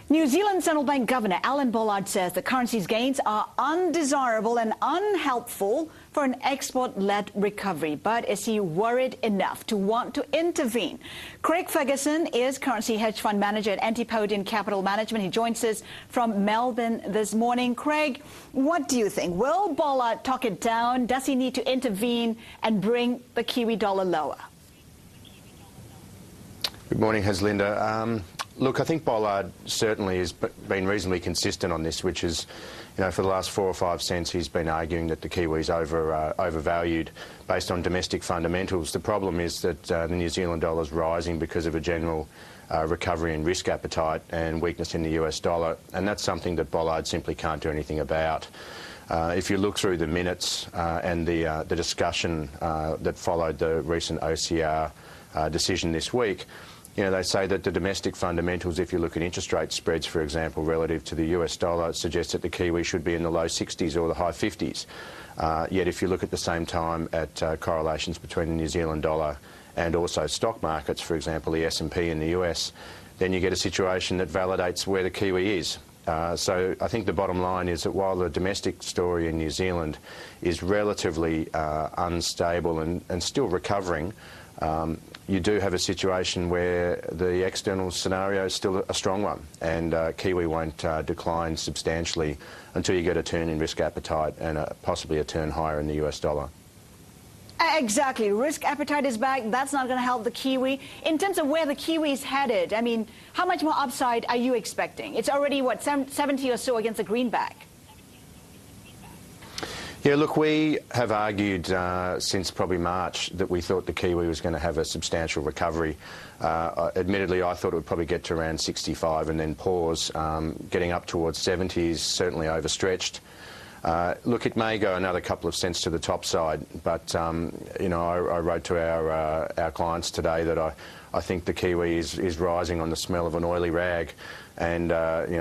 New Zealand Central Bank Governor Alan Bollard says the currency's gains are undesirable and unhelpful for an export-led recovery. But is he worried enough to want to intervene? Craig Ferguson is currency hedge fund manager at Antipodian Capital Management. He joins us from Melbourne this morning. Craig, what do you think? Will Bollard talk it down? Does he need to intervene and bring the Kiwi dollar lower? Good morning, Haslinda. Look, I think Bollard certainly has been reasonably consistent on this, which is, for the last 4 or 5 cents he's been arguing that the Kiwi's overvalued based on domestic fundamentals. The problem is that the New Zealand dollar is rising because of a general recovery in risk appetite and weakness in the US dollar, and that's something that Bollard simply can't do anything about. If you look through the minutes and the discussion that followed the recent OCR decision this week, they say that the domestic fundamentals, if you look at interest rate spreads, for example, relative to the US dollar, suggests that the Kiwi should be in the low 60s or the high 50s. Yet if you look at the same time at correlations between the New Zealand dollar and also stock markets, for example, the S&P in the US, then you get a situation that validates where the Kiwi is. So I think the bottom line is that while the domestic story in New Zealand is relatively unstable and still recovering, you do have a situation where the external scenario is still a strong one, and Kiwi won't decline substantially until you get a turn in risk appetite and possibly a turn higher in the US dollar. Exactly. Risk appetite is back. That's not going to help the Kiwi. In terms of where the Kiwi is headed, I mean, how much more upside are you expecting? It's already, what, 70 or so against the greenback? Yeah, look, we have argued since probably March that we thought the Kiwi was going to have a substantial recovery. Admittedly, I thought it would probably get to around 65 and then pause. Getting up towards 70 is certainly overstretched. Look, it may go another couple of cents to the top side, but, I wrote to our clients today that I think the Kiwi is rising on the smell of an oily rag. And,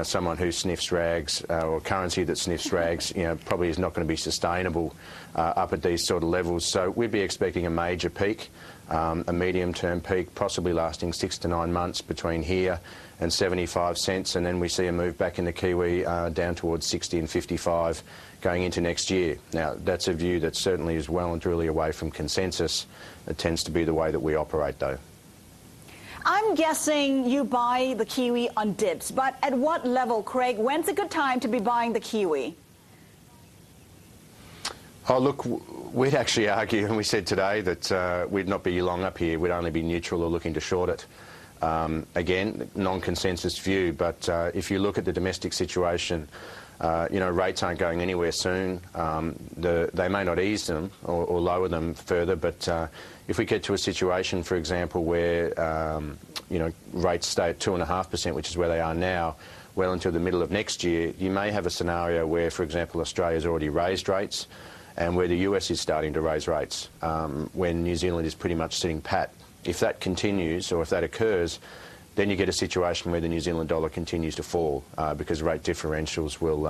someone who sniffs rags or currency that sniffs rags, probably is not going to be sustainable up at these sort of levels. So we'd be expecting a major peak, a medium-term peak, possibly lasting 6 to 9 months between here and 75 cents. And then we see a move back in the Kiwi down towards 60 and 55 going into next year. Now, that's a view that certainly is well and truly away from consensus. It tends to be the way that we operate, though. I'm guessing you buy the Kiwi on dips, but at what level, Craig? When's a good time to be buying the Kiwi? Oh, look, we'd actually argue, and we said today, that we'd not be long up here. We'd only be neutral or looking to short it. Again, non-consensus view, but if you look at the domestic situation, rates aren't going anywhere soon. They may not ease them or lower them further, but if we get to a situation, for example, where rates stay at 2.5%, which is where they are now, well until the middle of next year, you may have a scenario where, for example, Australia's already raised rates and where the US is starting to raise rates, when New Zealand is pretty much sitting pat. If that continues, or if that occurs, then you get a situation where the New Zealand dollar continues to fall because rate differentials will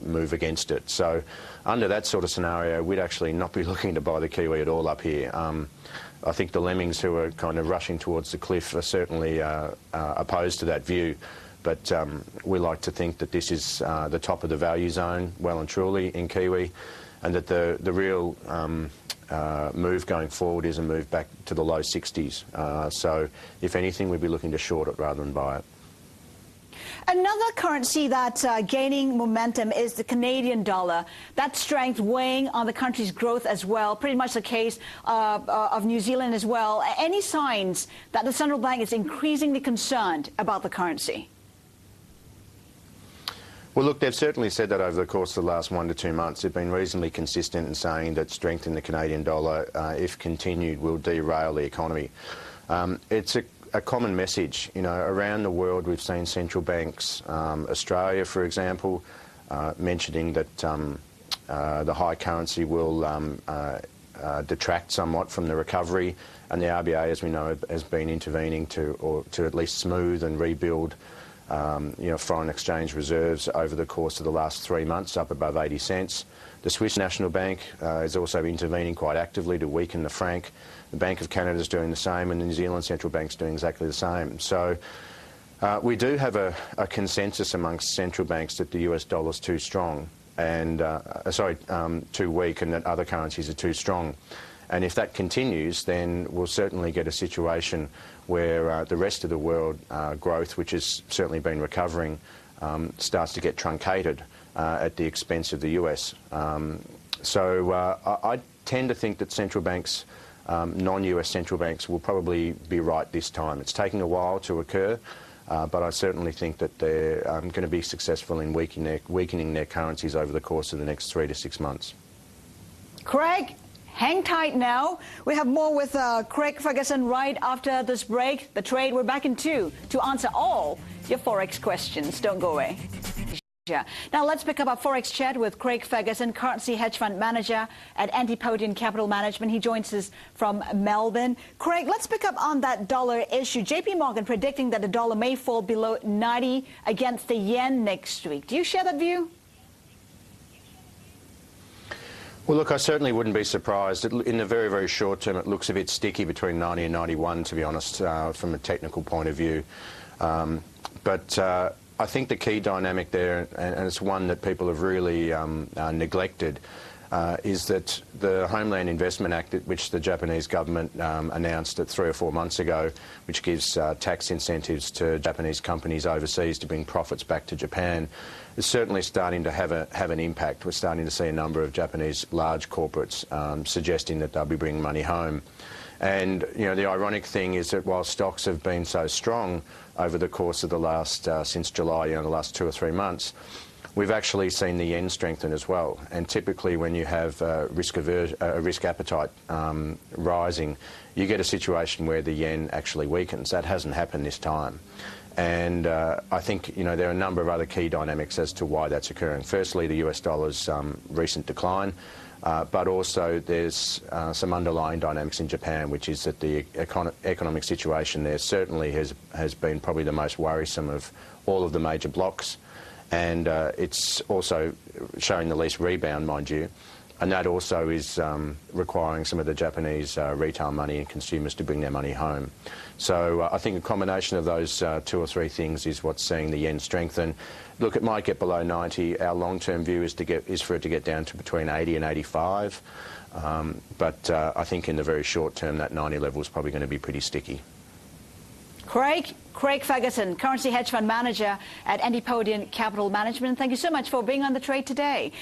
move against it. So under that sort of scenario, we'd actually not be looking to buy the Kiwi at all up here. I think the lemmings who are kind of rushing towards the cliff are certainly opposed to that view. But we like to think that this is the top of the value zone, well and truly, in Kiwi, and that the real move going forward is a move back to the low 60s. So if anything, we'd be looking to short it rather than buy it. Another currency that's gaining momentum is the Canadian dollar. That strength weighing on the country's growth as well, pretty much the case of New Zealand as well. Any signs that the central bank is increasingly concerned about the currency? Well, look, they've certainly said that over the course of the last 1 to 2 months. They've been reasonably consistent in saying that strength in the Canadian dollar, if continued, will derail the economy. It's a common message. Around the world we've seen central banks, Australia, for example, mentioning that the high currency will detract somewhat from the recovery, and the RBA, as we know, has been intervening to at least smooth and rebuild foreign exchange reserves over the course of the last 3 months, up above 80 cents. The Swiss National Bank is also intervening quite actively to weaken the franc. The Bank of Canada is doing the same, and the New Zealand Central Bank is doing exactly the same. So We do have a consensus amongst central banks that the US dollar is too strong and, too weak, and that other currencies are too strong. And if that continues, then we'll certainly get a situation where the rest of the world growth, which has certainly been recovering, starts to get truncated at the expense of the US. I tend to think that central banks, non-US central banks, will probably be right this time. It's taking a while to occur, but I certainly think that they're going to be successful in weakening their currencies over the course of the next 3 to 6 months. Craig, hang tight now. We have more with Craig Ferguson right after this break. The Trade, we're back in 2 to answer all your Forex questions. Don't go away. Now let's pick up our Forex chat with Craig Ferguson, currency hedge fund manager at Antipodean Capital Management. He joins us from Melbourne. Craig, let's pick up on that dollar issue. JP Morgan predicting that the dollar may fall below 90 against the yen next week. Do you share that view? Well, look, I certainly wouldn't be surprised. In the very, very short term, it looks a bit sticky between 90 and 91, to be honest, from a technical point of view. I think the key dynamic there, and it's one that people have really neglected, is that the Homeland Investment Act, which the Japanese government announced 3 or 4 months ago, which gives tax incentives to Japanese companies overseas to bring profits back to Japan, is certainly starting to have an impact. We're starting to see a number of Japanese large corporates suggesting that they'll be bringing money home. And, you know, the ironic thing is that while stocks have been so strong over the course of the last, since July, the last 2 or 3 months, we've actually seen the yen strengthen as well. And typically when you have risk appetite rising, you get a situation where the yen actually weakens. That hasn't happened this time. And I think, there are a number of other key dynamics as to why that's occurring. Firstly, the US dollar's recent decline. But also there's some underlying dynamics in Japan, which is that the economic situation there certainly has been probably the most worrisome of all of the major blocs, and it's also showing the least rebound, mind you, and that also is requiring some of the Japanese retail money and consumers to bring their money home. So I think a combination of those 2 or 3 things is what's seeing the yen strengthen. Look, it might get below 90. Our long-term view is for it to get down to between 80 and 85. But I think in the very short term, that 90 level is probably going to be pretty sticky. Craig Ferguson, currency hedge fund manager at Antipodean Capital Management. Thank you so much for being on The Trade today.